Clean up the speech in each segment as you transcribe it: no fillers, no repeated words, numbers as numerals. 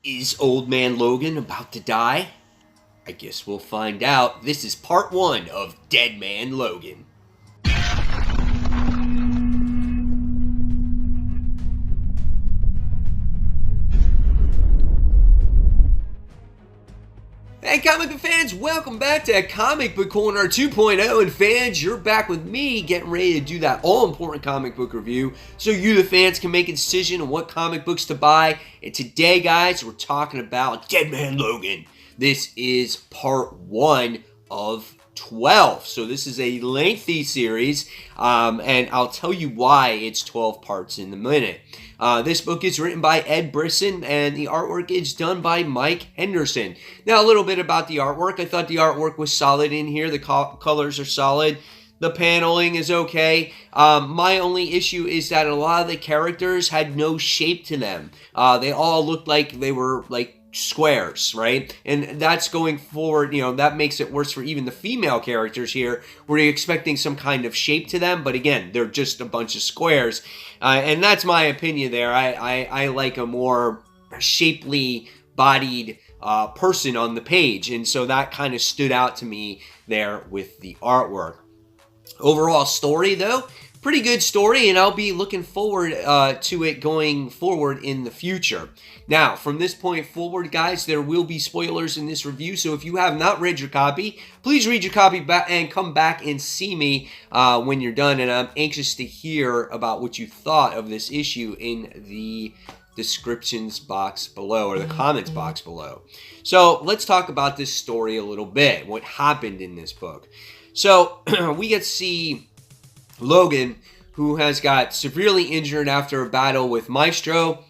Is Old Man Logan about to die? I guess we'll find out. This is part 1 of Deadman Logan. Hey comic book fans, welcome back to Comic Book Corner 2.0, and fans, you're back with me getting ready to do that all-important comic book review so you, the fans, can make a decision on what comic books to buy. And today, guys, we're talking about Deadman Logan. This is part 1 of 12, so this is a lengthy series, and I'll tell you why it's 12 parts in a minute. This book is written by Ed Brisson, and the artwork is done by Mike Henderson. Now, a little bit about the artwork. I thought the artwork was solid in here. The colors are solid. The paneling is okay. My only issue is that a lot of the characters had no shape to them. They all looked like they were like squares, right? And that's going forward, that makes it worse for even the female characters here, where you're expecting some kind of shape to them, but again, they're just a bunch of squares. And that's my opinion there. I like a more shapely bodied person on the page, and so that kind of stood out to me there with the artwork. Overall story, though, pretty good story, and I'll be looking forward to it going forward in the future. Now, from this point forward, guys, there will be spoilers in this review, so if you have not read your copy, please read your copy back and come back and see me when you're done, and I'm anxious to hear about what you thought of this issue in the descriptions box below, or the comments box below. So, let's talk about this story a little bit, what happened in this book. So, we get to see Logan, who has got severely injured after a battle with Maestro.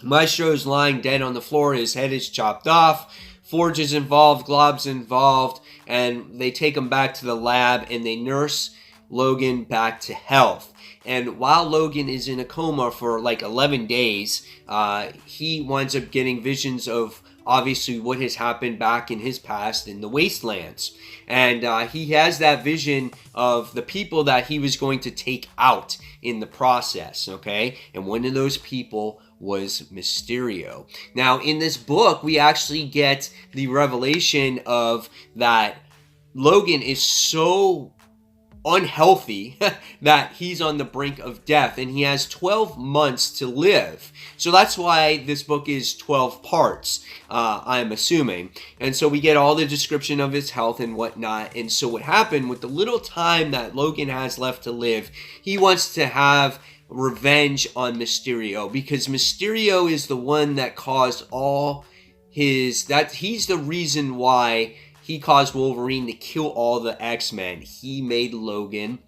Maestro is lying dead on the floor. His head is chopped off. Forge is involved. Glob's involved. And they take him back to the lab, and they nurse Logan back to health. And while Logan is in a coma for like 11 days, he winds up getting visions of obviously what has happened back in his past in the wastelands. And he has that vision of the people that he was going to take out in the process, okay? And one of those people was Mysterio. Now, in this book, we actually get the revelation of that Logan is so unhealthy that he's on the brink of death, and he has 12 months to live. So that's why this book is 12 parts, I'm assuming. And so we get all the description of his health and whatnot. And so what happened with the little time that Logan has left to live, he wants to have revenge on Mysterio, because Mysterio is the one that caused all he's the reason why he caused Wolverine to kill all the X-Men. He made Logan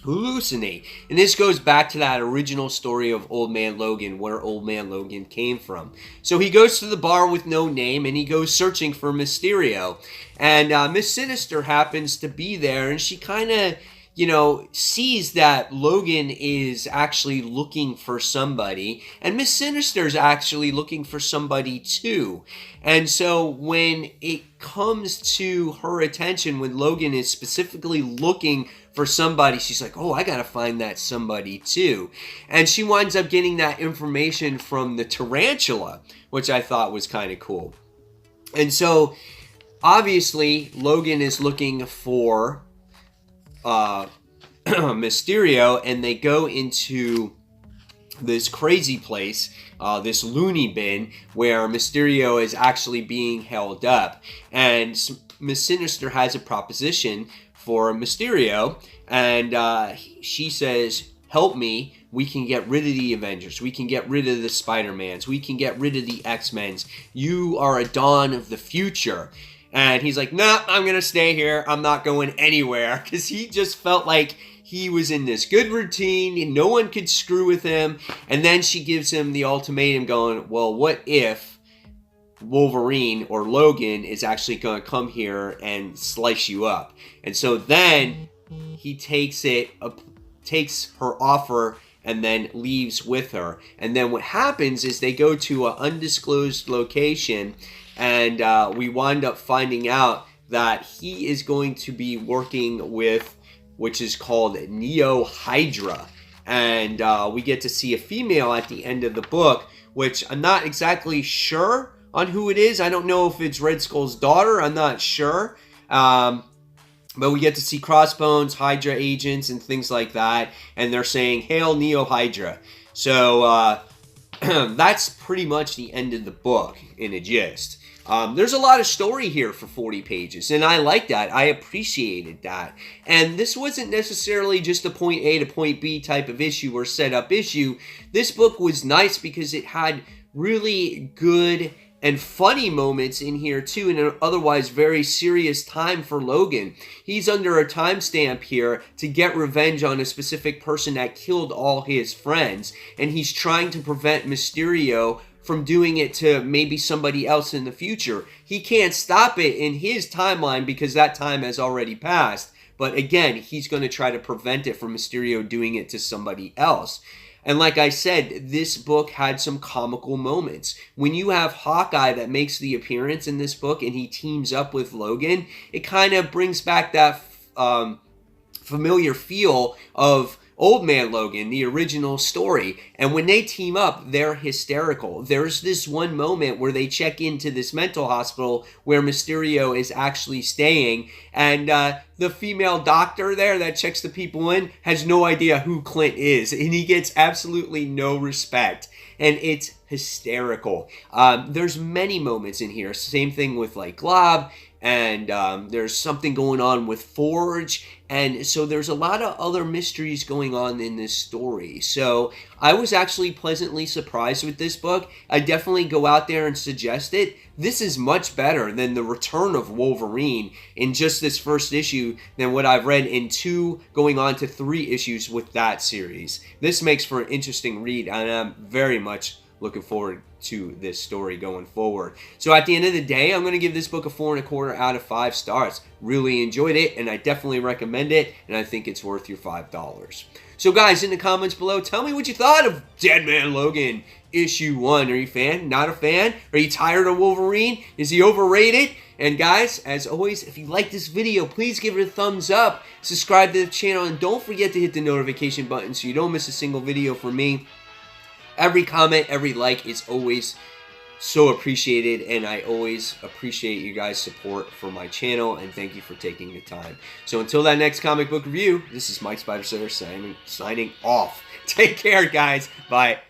hallucinate. And this goes back to that original story of Old Man Logan, where Old Man Logan came from. So he goes to the bar with no name, and he goes searching for Mysterio. And Miss Sinister happens to be there, and she kind of, sees that Logan is actually looking for somebody, and Miss Sinister's actually looking for somebody too. And so when it comes to her attention, when Logan is specifically looking for somebody, she's like, oh, I gotta find that somebody too. And she winds up getting that information from the tarantula, which I thought was kind of cool. And so obviously Logan is looking for Mysterio, and they go into this crazy place, this loony bin, where Mysterio is actually being held up. And Miss Sinister has a proposition for Mysterio, and she says, help me, we can get rid of the Avengers, we can get rid of the Spider-Mans, we can get rid of the X-Mens, you are a dawn of the future. And he's like, nah, I'm going to stay here. I'm not going anywhere. Because he just felt like he was in this good routine and no one could screw with him. And then she gives him the ultimatum going, well, what if Wolverine or Logan is actually going to come here and slice you up? And so then he takes her offer and then leaves with her. And then what happens is they go to an undisclosed location, and we wind up finding out that he is going to be working with, which is called Neo Hydra. And we get to see a female at the end of the book, which I'm not exactly sure on who it is. I don't know if it's Red Skull's daughter. I'm not sure. But we get to see Crossbones, Hydra agents, and things like that. And they're saying, "Hail Neo Hydra." So that's pretty much the end of the book in a gist. There's a lot of story here for 40 pages, and I like that. I appreciated that. And this wasn't necessarily just a point A to point B type of issue or setup issue. This book was nice because it had really good and funny moments in here too, in an otherwise very serious time for Logan. He's under a timestamp here to get revenge on a specific person that killed all his friends, and he's trying to prevent Mysterio from doing it to maybe somebody else in the future. He can't stop it in his timeline because that time has already passed, but again, he's going to try to prevent it from Mysterio doing it to somebody else. And like I said, this book had some comical moments. When you have Hawkeye that makes the appearance in this book and he teams up with Logan, it kind of brings back that familiar feel of Old Man Logan, the original story. And when they team up, they're hysterical. There's this one moment where they check into this mental hospital where Mysterio is actually staying, and the female doctor there that checks the people in has no idea who Clint is, and he gets absolutely no respect. And it's hysterical. There's many moments in here. Same thing with like Glob, and there's something going on with Forge, and so there's a lot of other mysteries going on in this story. So I was actually pleasantly surprised with this book. I definitely go out there and suggest it. This is much better than the return of Wolverine in just this first issue than what I've read in 2 going on to 3 issues with that series. This makes for an interesting read, and I'm very much looking forward to this story going forward. So at the end of the day, I'm going to give this book a 4.25 out of 5 stars. Really enjoyed it, and I definitely recommend it, and I think it's worth your $5. So guys, in the comments below, tell me what you thought of Deadman Logan issue 1. Are you a fan? Not a fan? Are you tired of Wolverine? Is he overrated? And guys, as always, if you like this video, please give it a thumbs up, subscribe to the channel, and don't forget to hit the notification button so you don't miss a single video from me. Every comment, every like is always so appreciated, and I always appreciate you guys' support for my channel, and thank you for taking the time. So until that next comic book review, this is Mike Spider signing off. Take care, guys. Bye.